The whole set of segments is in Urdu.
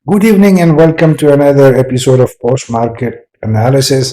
Good evening and welcome to another episode of Post Market Analysis.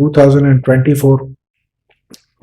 2024,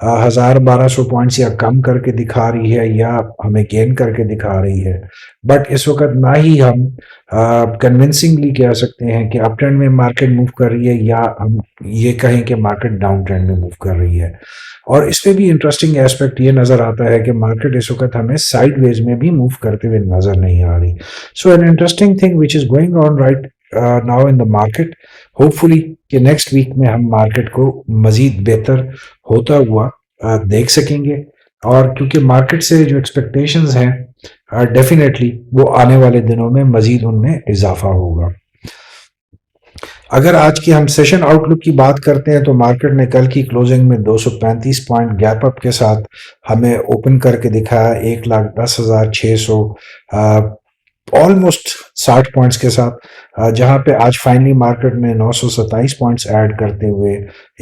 1200 points یا کم کر کے دکھا رہی ہے یا ہمیں گین کر کے دکھا رہی ہے. بٹ اس وقت نہ ہی ہم کنونسنگلی کہہ سکتے ہیں کہ اپ ٹرینڈ میں مارکیٹ موو کر رہی ہے یا ہم یہ کہیں کہ مارکیٹ ڈاؤن ٹرینڈ میں موو کر رہی ہے. اور اس پہ بھی انٹرسٹنگ ایسپیکٹ یہ نظر آتا ہے کہ مارکیٹ اس وقت ہمیں سائڈ ویز میں بھی موو کرتے ہوئے نظر نہیں آ رہی. So an interesting thing which is going on right now in the market. Hopefully کہ نیکسٹ ویک میں ہم مارکیٹ کو مزید بہتر ہوتا ہوا دیکھ سکیں گے. اور کیونکہ مارکیٹ سے جو ایکسپیکٹیشنز ہیں ڈیفینیٹلی وہ آنے والے دنوں میں مزید ان میں اضافہ ہوگا. اگر آج کی ہم سیشن آؤٹ لک کی بات کرتے ہیں تو مارکیٹ نے کل کی کلوزنگ میں 235 پوائنٹ گیپ اپ کے ساتھ ہمیں اوپن کر کے دکھایا 1,10,600 آلموسٹ 60 پوائنٹس کے ساتھ, جہاں پہ آج فائنلی مارکیٹ نے 927 پوائنٹس ایڈ کرتے ہوئے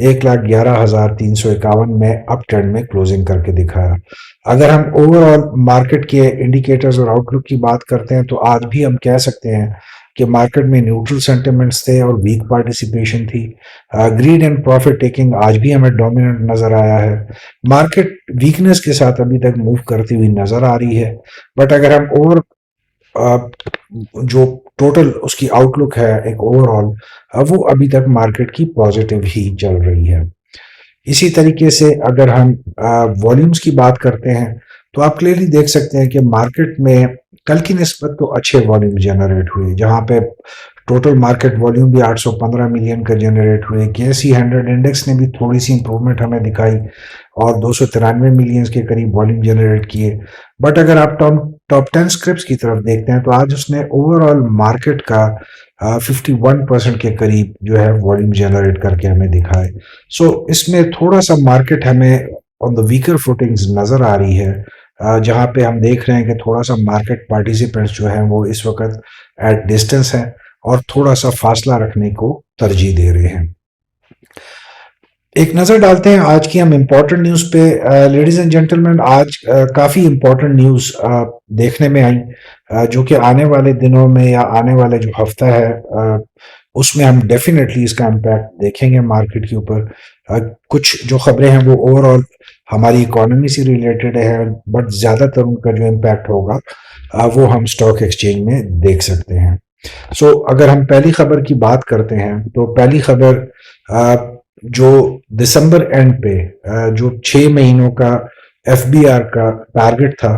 1,11,351 میں اپ ٹرینڈ میں کلوزنگ کر کے دکھایا. اگر ہم اوور آل مارکیٹ کے انڈیکیٹرز اور آؤٹ لک کی بات کرتے ہیں تو آج بھی ہم کہہ سکتے ہیں کہ مارکیٹ میں نیوٹرل سینٹیمنٹس تھے اور ویک پارٹیسپیشن تھی. گریڈ اینڈ پروفٹ ٹیکنگ آج بھی ہمیں ڈومیننٹ نظر آیا ہے. مارکیٹ ویکنس کے ساتھ ابھی تک موو کرتی ہوئی نظر آ رہی ہے, بٹ اگر ہم اوور جو ٹوٹل اس کی آؤٹ لک ہے ایک اوور آل وہ ابھی تک مارکیٹ کی پازیٹیو ہی چل رہی ہے. اسی طریقے سے اگر ہم والیومز کی بات کرتے ہیں تو آپ کلیئرلی دیکھ سکتے ہیں کہ مارکیٹ میں کل کی نسبت تو اچھے والیوم جنریٹ ہوئے, جہاں پہ ٹوٹل مارکیٹ والیوم بھی 815 ملین کا جنریٹ ہوئے. KSE 100 انڈیکس نے بھی تھوڑی سی امپرومنٹ ہمیں دکھائی اور 293 ملینز کے قریب والیوم جنریٹ کیے. بٹ اگر آپ ٹاپ 10 اسکرپٹس کی طرف دیکھتے ہیں تو آج اس نے اوور آل مارکیٹ کا 51% کے قریب جو ہے والیوم جنریٹ کر کے ہمیں دکھائے. سو اس میں تھوڑا سا مارکیٹ ہمیں آن دا ویکر فوٹنگز نظر آ رہی ہے, جہاں پہ ہم دیکھ رہے ہیں کہ تھوڑا سا مارکیٹ پارٹیسپینٹس جو ہیں وہ اس وقت ایٹ ڈسٹنس ہیں اور تھوڑا سا فاصلہ رکھنے کو ترجیح دے رہے ہیں. ایک نظر ڈالتے ہیں آج کی ہم امپورٹنٹ نیوز پہ. لیڈیز اینڈ جینٹلمین, آج کافی امپورٹنٹ نیوز دیکھنے میں آئی جو کہ آنے والے دنوں میں یا آنے والے جو ہفتہ ہے اس میں ہم ڈیفینیٹلی اس کا امپیکٹ دیکھیں گے مارکیٹ کے اوپر. کچھ جو خبریں ہیں وہ اوور آل ہماری اکانومی سے ریلیٹڈ ہے, بٹ زیادہ تر ان کا جو امپیکٹ ہوگا وہ ہم اسٹاک ایکسچینج میں دیکھ سکتے ہیں. سو اگر ہم پہلی خبر کی بات کرتے ہیں تو پہلی خبر جو دسمبر اینڈ پہ جو 6 مہینوں کا FBR کا ٹارگٹ تھا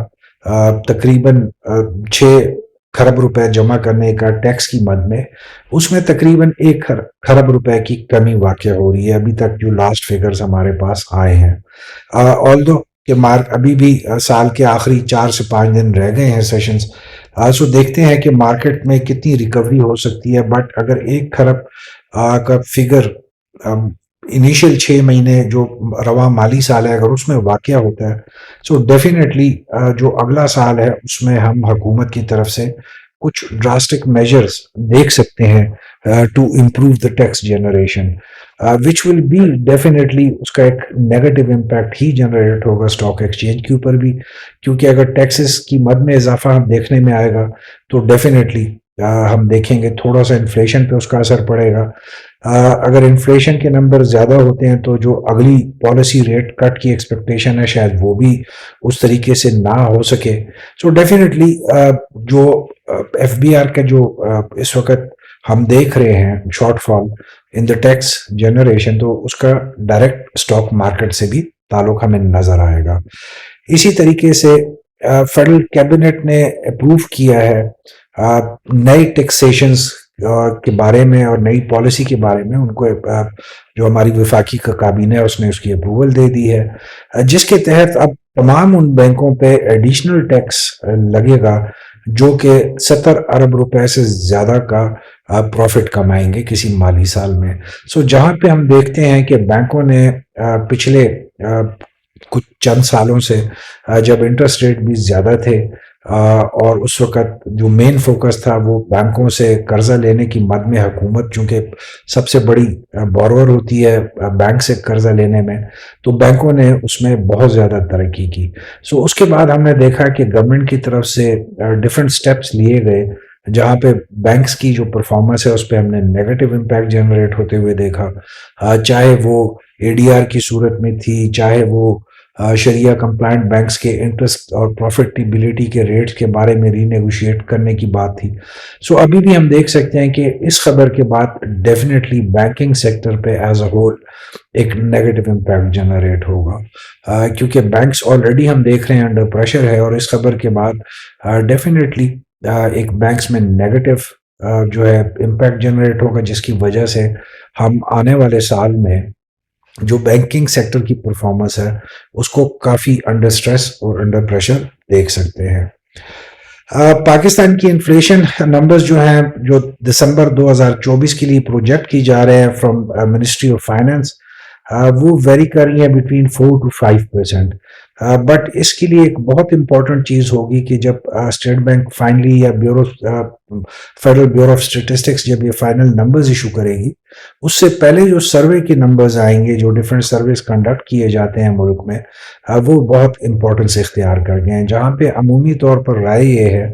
تقریباً 6 خرب روپے جمع کرنے کا ٹیکس کی مد میں, اس میں تقریباً 1 خرب روپے کی کمی واقع ہو رہی ہے ابھی تک جو لاسٹ فگرز ہمارے پاس آئے ہیں. آلدو کہ ابھی بھی سال کے آخری 4 سے 5 دن رہ گئے ہیں سیشنز, سو دیکھتے ہیں کہ مارکیٹ میں کتنی ریکوری ہو سکتی ہے. بٹ اگر 1 خرب کا فگر انیشیل 6 مہینے جو رواں مالی سال ہے اگر اس میں واقع ہوتا ہے سو ڈیفینیٹلی جو اگلا سال ہے اس میں ہم حکومت کی طرف سے کچھ ڈراسٹک میجرز دیکھ سکتے ہیں to improve the tax generation, which will be definitely اس کا ایک نیگیٹو امپیکٹ ہی جنریٹ ہوگا اسٹاک ایکسچینج کے اوپر بھی, کیونکہ اگر ٹیکسز کی مد میں اضافہ ہم دیکھنے میں آئے گا تو ڈیفینیٹلی ہم دیکھیں گے تھوڑا سا انفلیشن پہ اس کا اثر پڑے گا. اگر انفلیشن کے نمبر زیادہ ہوتے ہیں تو جو اگلی پالیسی ریٹ کٹ کی ایکسپیکٹیشن ہے شاید وہ بھی اس طریقے سے نہ ہو سکے. سو ڈیفینیٹلی جو FBR کا جو اس وقت ہم دیکھ رہے ہیں شارٹ فال ان دا ٹیکس جنریشن, تو اس کا ڈائریکٹ اسٹاک مارکیٹ سے بھی تعلق ہمیں نظر آئے گا. اسی طریقے سے فیڈرل کیبنٹ نے اپروو کیا ہے نئے ٹیکسیشنز کے بارے میں اور نئی پالیسی کے بارے میں. ان کو جو ہماری وفاقی کا کابینہ ہے اس نے اس کی اپروول دے دی ہے, جس کے تحت اب تمام ان بینکوں پہ ایڈیشنل ٹیکس لگے گا جو کہ 70 ارب روپے سے زیادہ کا پروفٹ کمائیں گے کسی مالی سال میں. سو جہاں پہ ہم دیکھتے ہیں کہ بینکوں نے پچھلے کچھ چند سالوں سے جب انٹرسٹ ریٹ بھی زیادہ تھے اور اس وقت جو مین فوکس تھا وہ بینکوں سے قرضہ لینے کی مد میں, حکومت چونکہ سب سے بڑی بورور ہوتی ہے بینک سے قرضہ لینے میں, تو بینکوں نے اس میں بہت زیادہ ترقی کی. سو اس کے بعد ہم نے دیکھا کہ گورنمنٹ کی طرف سے ڈفرینٹ سٹیپس لیے گئے جہاں پہ بینکس کی جو پرفارمنس ہے اس پہ ہم نے نیگیٹو امپیکٹ جنریٹ ہوتے ہوئے دیکھا, چاہے وہ ADR کی صورت میں تھی، چاہے وہ شریعہ کمپلائنٹ بینکس کے انٹرسٹ اور پروفیٹیبلٹی کے ریٹس کے بارے میں ری نیگوشیٹ کرنے کی بات تھی. سو ابھی بھی ہم دیکھ سکتے ہیں کہ اس خبر کے بعد ڈیفینیٹلی بینکنگ سیکٹر پہ ایز اے ہول ایک نیگیٹو امپیکٹ جنریٹ ہوگا، کیونکہ بینکس آلریڈی ہم دیکھ رہے ہیں انڈر پریشر ہے، اور اس خبر کے بعد ڈیفینیٹلی ایک بینکس میں نیگیٹو جو ہے امپیکٹ جنریٹ ہوگا، جس کی وجہ سے ہم آنے والے سال میں جو بینکنگ سیکٹر کی پرفارمنس ہے اس کو کافی انڈر سٹریس اور انڈر پریشر دیکھ سکتے ہیں. پاکستان کی انفلیشن نمبرز جو ہیں، جو دسمبر 2024 کے لیے پروجیکٹ کی جا رہے ہیں فرام منسٹری آف فائنانس، وہ ویری کر رہی ہیں بٹوین 4 to 5%. بٹ اس کے لیے ایک بہت امپورٹنٹ چیز ہوگی کہ جب اسٹیٹ بینک فائنلی یا فیڈرل بیورو آف اسٹیٹسٹکس جب یہ فائنل نمبرز ایشو کرے گی، اس سے پہلے جو سروے کے نمبرز آئیں گے، جو ڈفرینٹ سرویز کنڈکٹ کیے جاتے ہیں ملک میں، وہ بہت امپورٹنس اختیار کر گئے ہیں، جہاں پہ عمومی طور پر رائے یہ ہے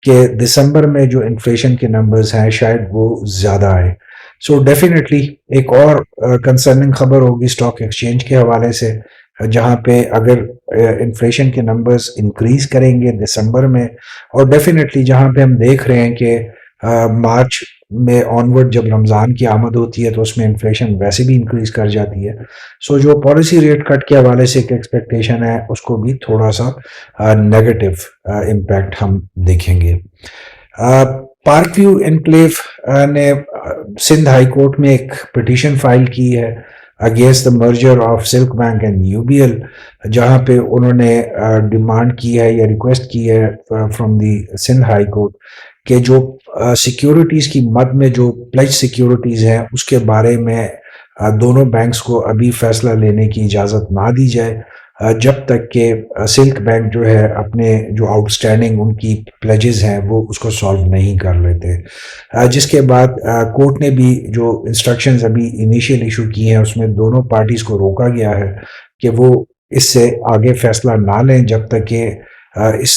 کہ دسمبر میں جو انفلیشن کے نمبرز ہیں شاید وہ زیادہ آئے. سو ڈیفینیٹلی ایک اور کنسرننگ خبر ہوگی اسٹاک ایکسچینج کے حوالے سے، جہاں پہ اگر انفلیشن کے نمبرز انکریز کریں گے دسمبر میں، اور ڈیفینیٹلی جہاں پہ ہم دیکھ رہے ہیں کہ مارچ میں آنورڈ جب رمضان کی آمد ہوتی ہے تو اس میں انفلیشن ویسے بھی انکریز کر جاتی ہے. سو جو پالیسی ریٹ کٹ کے حوالے سے ایک ایکسپیکٹیشن ہے اس کو بھی تھوڑا سا نیگیٹو امپیکٹ ہم دیکھیں گے. پارک ویو انکلیو نے سندھ ہائی کورٹ میں ایک پٹیشن فائل کی ہے against the merger of silk bank and UBL، جہاں پہ انہوں نے ڈیمانڈ کی ہے یا ریکویسٹ کی ہے from the Sindh high court کہ جو سیکیورٹیز کی مد میں جو پلیج سیکیورٹیز ہیں اس کے بارے میں دونوں بینکس کو ابھی فیصلہ لینے کی اجازت نہ دی جائے جب تک کہ سلک بینک جو ہے اپنے جو آؤٹ اسٹینڈنگ ان کی پلیجز ہیں وہ اس کو سالو نہیں کر لیتے. جس کے بعد کورٹ نے بھی جو انسٹرکشنز ابھی انیشیل ایشو کی ہیں اس میں دونوں پارٹیز کو روکا گیا ہے کہ وہ اس سے آگے فیصلہ نہ لیں جب تک کہ اس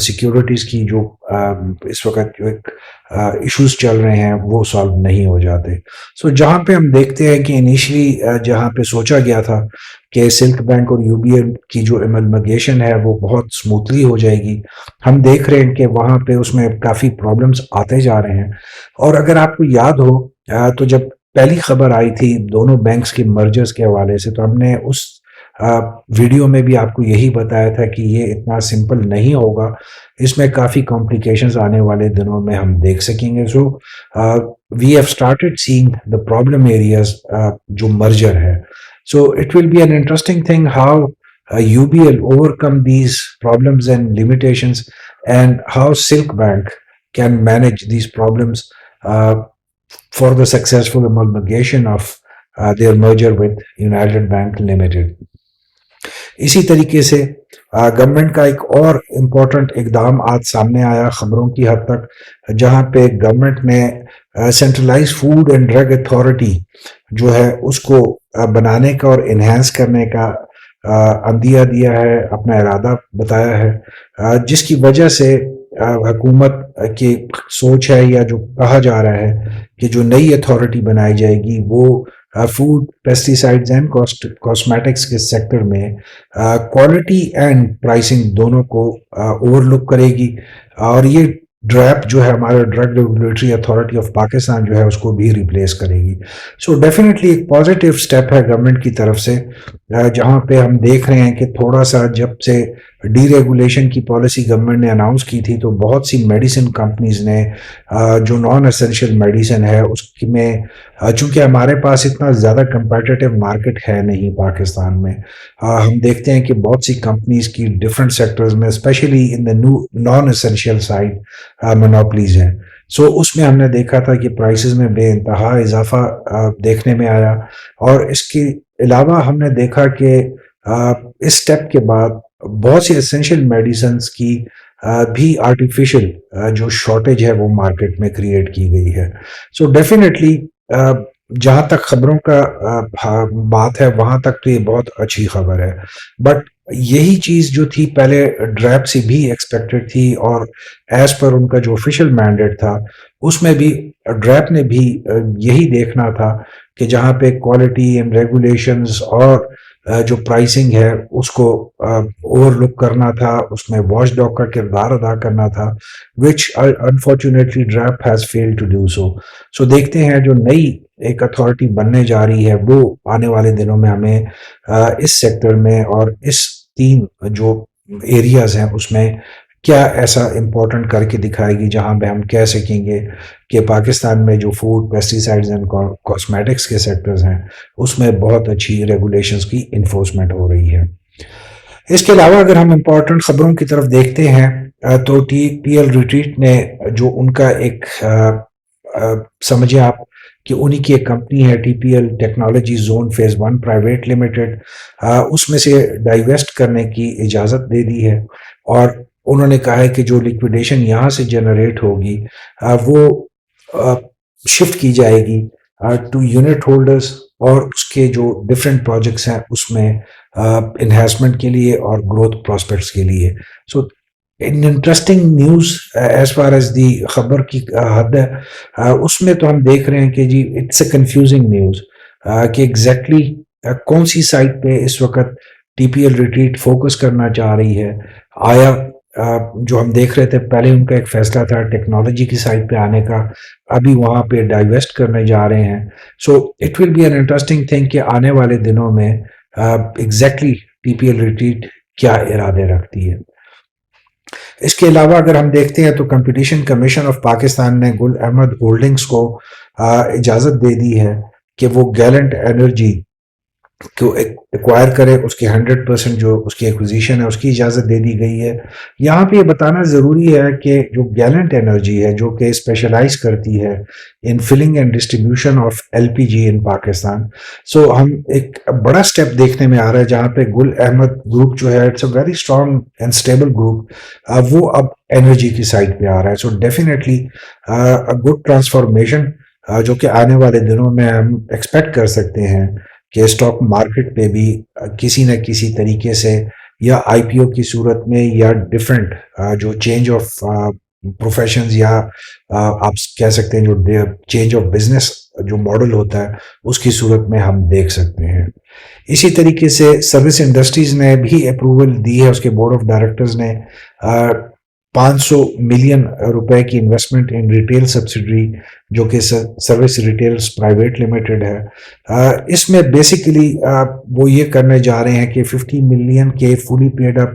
سیکیورٹیز کی جو اس وقت جو ایک ایشوز چل رہے ہیں وہ سالو نہیں ہو جاتے. سو جہاں پہ ہم دیکھتے ہیں کہ انیشلی جہاں پہ سوچا گیا تھا کہ سلک بینک اور UBL کی جو ایملگیشن ہے وہ بہت سموتھلی ہو جائے گی، ہم دیکھ رہے ہیں کہ وہاں پہ اس میں کافی پرابلمز آتے جا رہے ہیں. اور اگر آپ کو یاد ہو تو جب پہلی خبر آئی تھی دونوں بینکس کے مرجرز کے حوالے سے تو ہم نے اس ویڈیو میں بھی آپ کو یہی بتایا تھا کہ یہ اتنا سمپل نہیں ہوگا، اس میں کافی کمپلیکیشنز آنے والے دنوں میں ہم دیکھ سکیں گے. So we have started seeing the problem areas جو مرجر ہے. So it will be an interesting thing how UBL overcome these problems and limitations, and how Silk Bank can manage these problems for the successful amalgamation of their merger with United Bank Limited. اسی طریقے سے گورنمنٹ کا ایک اور امپورٹنٹ اقدام آج سامنے آیا خبروں کی حد تک، جہاں پہ گورنمنٹ نے centralise food and drug authority جو ہے اس کو بنانے کا اور انہینس کرنے کا عندیہ دیا ہے، اپنا ارادہ بتایا ہے، جس کی وجہ سے حکومت کی سوچ ہے یا جو کہا جا رہا ہے کہ جو نئی اتھارٹی بنائی جائے گی وہ فوڈ پیسٹیسائڈز اینڈ کاسمیٹکس کے سیکٹر میں کوالٹی اینڈ پرائسنگ دونوں کو اوور لک کرے گی، اور یہ ڈریپ جو ہے ہمارا drug regulatory authority of Pakistan جو ہے اس کو بھی ریپلیس کرے گی. سو ڈیفینیٹلی ایک پازیٹیو سٹیپ ہے گورنمنٹ کی طرف سے، جہاں پہ ہم دیکھ رہے ہیں کہ تھوڑا سا جب سے ڈی ریگولیشن کی پالیسی گورنمنٹ نے اناؤنس کی تھی تو بہت سی میڈیسن کمپنیز نے جو نان اسینشیل میڈیسن ہے اس میں، چونکہ ہمارے پاس اتنا زیادہ کمپیٹیٹیو مارکیٹ ہے نہیں پاکستان میں، ہم دیکھتے ہیں کہ بہت سی کمپنیز کی ڈفرینٹ سیکٹرز میں especially in the non essential side monopolies ہیں. سو اس میں ہم نے دیکھا تھا کہ پرائسز میں بے انتہا اضافہ دیکھنے میں آیا، اور اس کے علاوہ ہم نے دیکھا کہ اس سٹیپ کے بعد بہت سی اسینشیل میڈیسنز کی بھی آرٹیفیشل جو شارٹیج ہے وہ مارکیٹ میں کریٹ کی گئی ہے. سو ڈیفینیٹلی جہاں تک خبروں کا بات ہے وہاں تک تو یہ بہت اچھی خبر ہے، بٹ یہی چیز جو تھی پہلے ڈریپ سے بھی ایکسپیکٹڈ تھی، اور ایز پر ان کا جو آفیشیل مینڈیٹ تھا اس میں بھی ڈریپ نے بھی یہی دیکھنا تھا کہ جہاں پہ کوالٹی اینڈ ریگولیشنز اور جو پرائسنگ ہے اس کو اوور لک کرنا تھا، اس میں واچ ڈاگ کا کردار ادا کرنا تھا، which unfortunately DRAP has fail to do so. So دیکھتے ہیں جو نئی ایک اتھارٹی بننے جا رہی ہے وہ آنے والے دنوں میں ہمیں اس سیکٹر میں اور اس 3 جو ایریاز ہیں اس میں کیا ایسا امپورٹنٹ کر کے دکھائے گی جہاں پہ ہم کہہ سکیں گے کہ پاکستان میں جو فوڈ، پیسٹی سائڈز اینڈ کاسمیٹکس کے سیکٹرز ہیں اس میں بہت اچھی ریگولیشنز کی انفورسمنٹ ہو رہی ہے. اس کے علاوہ اگر ہم امپورٹنٹ خبروں کی طرف دیکھتے ہیں تو ٹی پی ایل ریٹریٹ نے جو ان کا ایک سمجھیں آپ کہ انہی کی ایک کمپنی ہے T P L technology zone phase 1 private limited, اس میں سے ڈائیویسٹ کرنے کی اجازت دے دی ہے، اور انہوں نے کہا ہے کہ جو لیکویڈیشن یہاں سے جنریٹ ہوگی وہ شفٹ کی جائے گی ٹو یونٹ ہولڈرز اور اس کے جو ڈفرینٹ پروجیکٹس ہیں اس میں انہینسمنٹ کے لیے اور گروتھ پراسپیکٹس کے لیے. So interesting news as far as the خبر کی حد ہے، اس میں تو ہم دیکھ رہے ہیں کہ جی اٹس اے کنفیوزنگ نیوز کہ ایگزیکٹلی کون سی سائٹ پہ اس وقت T P L retreat focus کرنا چاہ رہی ہے. آیا جو ہم دیکھ رہے تھے پہلے ان کا ایک فیصلہ تھا ٹیکنالوجی کی سائٹ پہ آنے کا، ابھی وہاں پہ ڈائیویسٹ کرنے جا رہے ہیں. So it will be an interesting thing کہ آنے والے دنوں میں exactly T P L retreat کیا ارادے رکھتی ہے. اس کے علاوہ اگر ہم دیکھتے ہیں تو کمپٹیشن کمیشن آف پاکستان نے گل احمد ہولڈنگز کو اجازت دے دی ہے کہ وہ گیلنٹ انرجی کو ایکوائر کرے، اس کی 100% جو اس کی ایکوزیشن ہے اس کی اجازت دے دی گئی ہے. یہاں پہ یہ بتانا ضروری ہے کہ جو گیلنٹ انرجی ہے جو کہ اسپیشلائز کرتی ہے in filling and distribution of L P G in Pakistan, so ہم ایک بڑا سٹیپ دیکھنے میں آ رہا ہے جہاں پہ گل احمد گروپ جو ہے it's a very strong and stable group, وہ اب انرجی کی سائڈ پہ آ رہا ہے. سو ڈیفینیٹلی گڈ ٹرانسفارمیشن جو کہ آنے والے دنوں میں ہم ایکسپیکٹ کر سکتے ہیں کہ اسٹاک مارکیٹ پہ بھی کسی نہ کسی طریقے سے یا آئی پی او کی صورت میں یا ڈفرینٹ جو چینج آف پروفیشنز یا آپ کہہ سکتے ہیں جو چینج آف بزنس جو ماڈل ہوتا ہے اس کی صورت میں ہم دیکھ سکتے ہیں. اسی طریقے سے سروس انڈسٹریز نے بھی اپروول دی ہے، اس کے بورڈ آف ڈائریکٹرز نے 500 ملین روپے کی انویسٹمنٹ ان ریٹیل سبسڈری جو کہ سروس ریٹیلز پرائیویٹ لمیٹڈ ہے. اس میں بیسیکلی وہ یہ کرنے جا رہے ہیں کہ 50 ملین کے fully paid up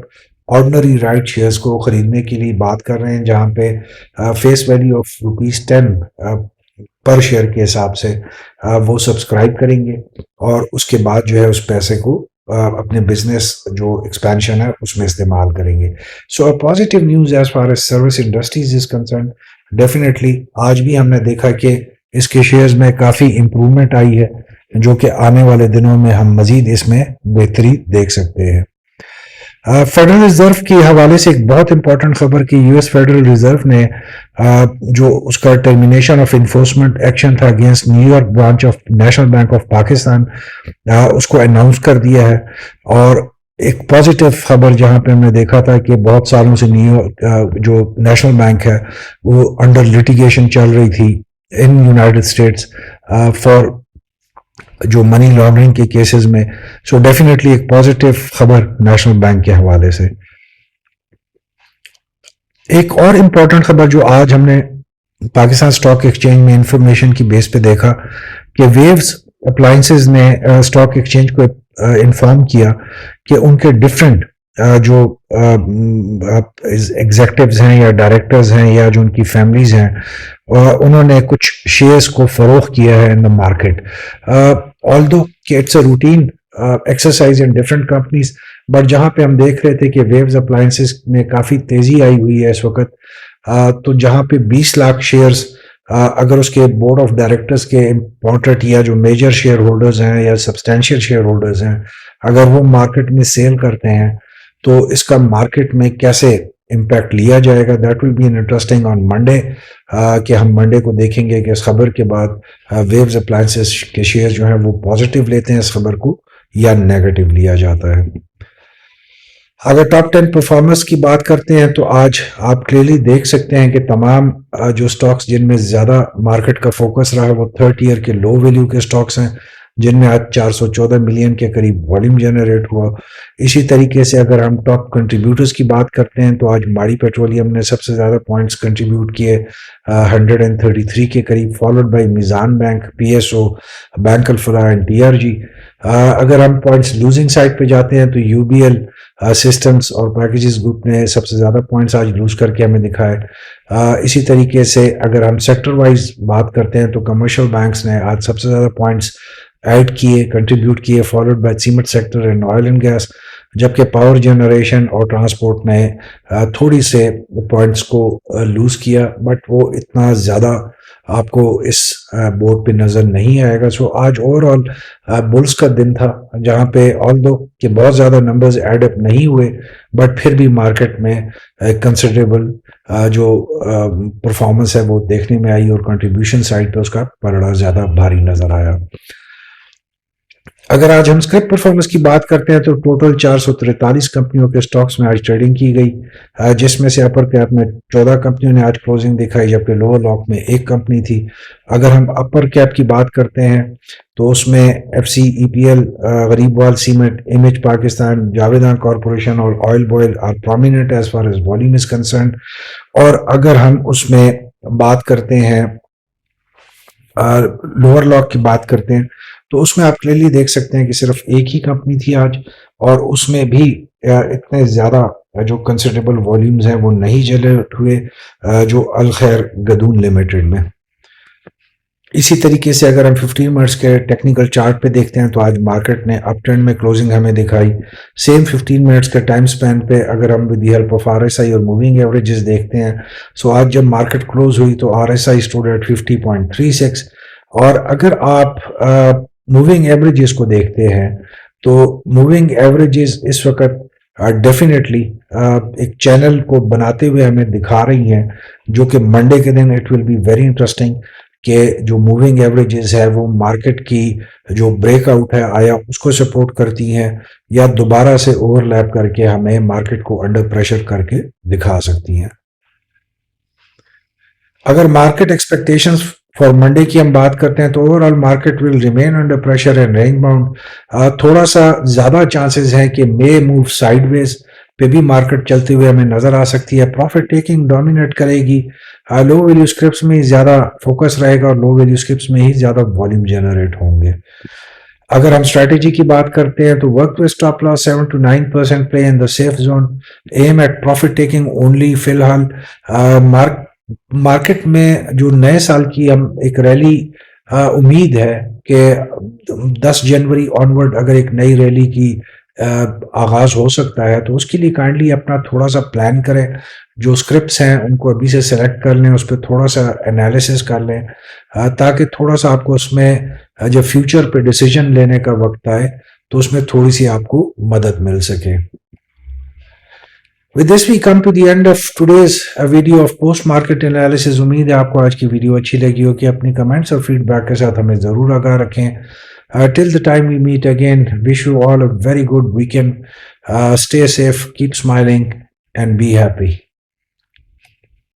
ordinary right shares کو خریدنے کے لیے بات کر رہے ہیں، جہاں پہ فیس ویلیو آف ₹10 پر شیئر کے حساب سے وہ سبسکرائب کریں گے اور اس کے بعد جو ہے اس پیسے کو اپنے بزنس جو ایکسپینشن ہے اس میں استعمال کریں گے. So positive news as far as service industries is concern. Definitely آج بھی ہم نے دیکھا کہ اس کے شیئرز میں کافی امپرومنٹ آئی ہے جو کہ آنے والے دنوں میں ہم مزید اس میں بہتری دیکھ سکتے ہیں. فیڈرل ریزرو کے حوالے سے ایک بہت امپورٹنٹ خبر کہ یو ایس فیڈرل ریزرو نے جو اس کا ٹرمینیشن آف انفورسمنٹ ایکشن تھا against New York branch of National Bank of Pakistan اس کو اناؤنس کر دیا ہے. اور ایک پازیٹیو خبر جہاں پہ ہم نے دیکھا تھا کہ بہت سالوں سے جو نیشنل بینک ہے وہ انڈر لٹیگیشن چل رہی تھی ان یونائٹڈ اسٹیٹس فار جو منی لانڈرنگ کے کیسز میں. سو ڈیفینیٹلی ایک پازیٹیو خبر نیشنل بینک کے حوالے سے. ایک اور امپورٹنٹ خبر جو آج ہم نے پاکستان اسٹاک ایکسچینج میں انفارمیشن کی بیس پہ دیکھا کہ ویوز اپلائنسز نے اسٹاک ایکسچینج کو انفارم کیا کہ ان کے ڈفرینٹ جو ایگزیکٹوز ہیں یا ڈائریکٹرز ہیں یا جو ان کی فیملیز ہیں انہوں نے کچھ شیئرز کو فروخت کیا ہے ان دا مارکیٹ. آلدو کہ it's a routine exercise in different companies, but جہاں پہ ہم دیکھ رہے تھے کہ ویوز اپلائنسز میں کافی تیزی آئی ہوئی ہے اس وقت، تو جہاں پہ 20 لاکھ شیئرز اگر اس کے بورڈ آف ڈائریکٹرز کے امپورٹنٹ یا جو میجر شیئر ہولڈرز ہیں یا سبسٹینشیل شیئر ہولڈرز ہیں اگر وہ مارکیٹ میں سیل کرتے ہیں تو اس کا مارکیٹ میں کیسے امپیکٹ لیا جائے گا. That will be an interesting on Monday کہ ہم منڈے کو دیکھیں گے کہ اس خبر کے بعد ویوز اپلائنسز کے شیئر جو ہیں وہ پازیٹیو لیتے ہیں اس خبر کو یا نیگیٹو لیا جاتا ہے. اگر ٹاپ 10 پرفارمرز کی بات کرتے ہیں تو آج آپ کلیئرلی دیکھ سکتے ہیں کہ تمام جو سٹاکس جن میں زیادہ مارکیٹ کا فوکس رہا وہ تھرڈ ایئر کے لو ویلیو کے سٹاکس ہیں، جن میں آج 414 ملین کے قریب والیوم جنریٹ ہوا۔ اسی طریقے سے اگر ہم ٹاپ کنٹریبیوٹرز کی بات کرتے ہیں تو آج ماڑی پیٹرولیم نے سب سے زیادہ پوائنٹس کنٹریبیوٹ کیے، 133 کے قریب، فالوڈ بائی میزان bank, P S O, bank Alfalah and T R G. اگر ہم پوائنٹس لوزنگ سائڈ پہ جاتے ہیں تو یو بی ایل، سسٹمز اور پیکیجز گروپ نے سب سے زیادہ پوائنٹس آج لوز کر کے ہمیں دکھائے۔ اسی طریقے سے اگر ہم سیکٹر وائز بات کرتے ہیں تو کمرشل بینکس نے آج سب سے زیادہ پوائنٹس ایڈ کیے، کنٹریبیوٹ کیے، followed by cement sector and oil and gas, جبکہ پاور جنریشن اور ٹرانسپورٹ نے تھوڑی سے پوائنٹس کو لوز کیا، بٹ وہ اتنا زیادہ آپ کو اس بورڈ پہ نظر نہیں آئے گا۔ سو آج اوور آل بلز کا دن تھا، جہاں پہ آل دو کہ بہت زیادہ نمبرز ایڈ اپ نہیں ہوئے، بٹ پھر بھی مارکیٹ میں کنسیڈریبل جو پرفارمنس ہے وہ دیکھنے میں آئی، اور کنٹریبیوشن سائڈ پہ اس کا پلڑا زیادہ بھاری نظر آیا۔ اگر آج ہم اسکرپ پرفارمنس کی بات کرتے ہیں تو ٹوٹل 443 کمپنیوں کے سٹاکس میں آج ٹریڈنگ کی گئی، جس میں سے اپر کیپ میں 14 کمپنیوں نے آج کلوزنگ دکھائی، جبکہ لوور لاک میں ایک کمپنی تھی۔ اگر ہم اپر کیپ کی بات کرتے ہیں تو اس میں ایف سی، ای پی L, Gharibwal cement, image Pakistan, Javedan corporation اور آئل بوائل are prominent as far as volume is concerned. اور اگر ہم اس میں بات کرتے ہیں لوور لاک کی بات کرتے ہیں تو اس میں آپ کلیئرلی دیکھ سکتے ہیں کہ صرف ایک ہی کمپنی تھی آج، اور اس میں بھی اتنے زیادہ جو کنسیڈریبل والیومز ہیں وہ نہیں جنریٹ ہوئے، جو الخیر گدون لمیٹڈ میں۔ اسی طریقے سے اگر ہم 15 منٹس کے ٹیکنیکل چارٹ پہ دیکھتے ہیں تو آج مارکیٹ نے اپ ٹرینڈ میں کلوزنگ ہمیں دکھائی۔ سیم 15 منٹس کے ٹائم سپین پہ اگر ہم with the help of are S آئی اور موونگ ایوریجز دیکھتے ہیں، سو آج جب مارکیٹ کلوز ہوئی تو R S I stood at 50.36، اور اگر آپ موونگ ایوریجز کو دیکھتے ہیں تو موونگ ایوریجز اس وقت ڈیفینیٹلی ایک چینل کو بناتے ہوئے ہمیں دکھا رہی ہیں، جو کہ منڈے کے دن it will be very interesting کہ جو موونگ ایوریجز ہے وہ مارکیٹ کی جو بریک آؤٹ ہے آیا اس کو سپورٹ کرتی ہیں، یا دوبارہ سے اوور لیپ کر کے ہمیں مارکیٹ کو انڈر پریشر کر کے دکھا سکتی ہیں۔ اگر مارکیٹ ایکسپیکٹیشنز فار منڈے کی ہم بات کرتے ہیں تو over all market will remain under pressure and range bound. تھوڑا سا زیادہ چانسز ہیں کہ مے موو سائیڈ ویز پہ بھی مارکیٹ چلتے ہوئے ہمیں نظر آ سکتی ہے، پروفٹ ٹیکنگ ڈومینیٹ کرے گی، لو ویلیو اسکرپس میں زیادہ فوکس رہے گا، اور لو ویلیو اسکرپس میں ہی زیادہ والیوم جنریٹ ہوں گے۔ اگر ہم اسٹریٹجی کی بات کرتے ہیں تو work with stop loss 7 to 9% play in the safe zone, aim at profit taking only. فی الحال مارکیٹ میں جو نئے سال کی ہم ایک ریلی امید ہے کہ 10 جنوری آنورڈ اگر ایک نئی ریلی کی آغاز ہو سکتا ہے، تو اس کے لیے کائنڈلی اپنا تھوڑا سا پلان کریں، جو اسکرپٹس ہیں ان کو ابھی سے سلیکٹ کر لیں، اس پہ تھوڑا سا انالیسس کر لیں، تاکہ تھوڑا سا آپ کو اس میں جب فیوچر پہ ڈیسیجن لینے کا وقت آئے تو اس میں تھوڑی سی آپ کو مدد مل سکے۔ With this we come to the end of today's video of post market analysis۔ امید ہے آپ کو آج کی ویڈیو اچھی لگی ہو، کہ اپنی کمنٹس اور فیڈ بیک کے ساتھ ہمیں ضرور آگاہ رکھیں۔ Till the time we meet again, wish you all a very good weekend. Stay safe, keep smiling and be happy.